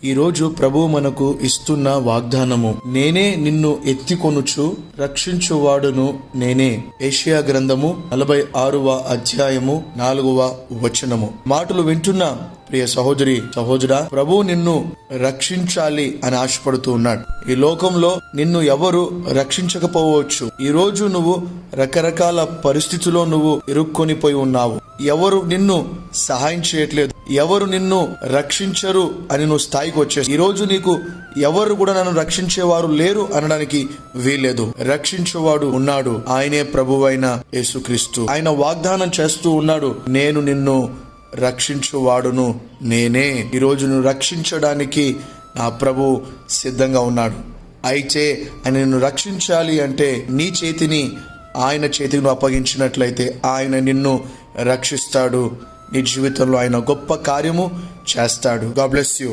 ఈ రోజు ప్రభువు మనకు ఇస్తున్న వాగ్దానము, నేనే నిన్ను ఎత్తికొనుచు రక్షించువాడును నేనే. యెషయా గ్రంథము 46వ అధ్యాయము 4వ వచనము. మాటలు వింటున్న ప్రియ సహోదరి సహోదరా, ప్రభువు నిన్ను రక్షించాలి అని ఆశపడుతూ ఉన్నాడు. ఈ లోకంలో నిన్ను ఎవరు రక్షించకపోవచ్చు. ఈ రోజు నువ్వు రకరకాల పరిస్థితుల్లో నువ్వు ఇరుక్కొనిపోయి ఉన్నావు. ఎవరు నిన్ను సహాయం చేయట్లేదు, ఎవరు నిన్ను రక్షించరు అని నువ్వు స్థాయికి వచ్చేసి ఈ రోజు నీకు ఎవరు కూడా నన్ను రక్షించేవారు లేరు అనడానికి వీల్లేదు. రక్షించేవాడు ఉన్నాడు, ఆయనే ప్రభువైన యేసుక్రీస్తు. ఆయన వాగ్దానం చేస్తూ ఉన్నాడు, నేను నిన్ను రక్షించువాడును నేనే. ఈరోజు నువ్వు రక్షించడానికి నా ప్రభు సిద్ధంగా ఉన్నాడు. అయితే ఆయన నిన్ను రక్షించాలి అంటే నీ చేతిని ఆయన చేతికి నువ్వు అప్పగించినట్లయితే ఆయన నిన్ను రక్షిస్తాడు. నీ జీవితంలో ఆయన గొప్ప కార్యము చేస్తాడు. God bless you.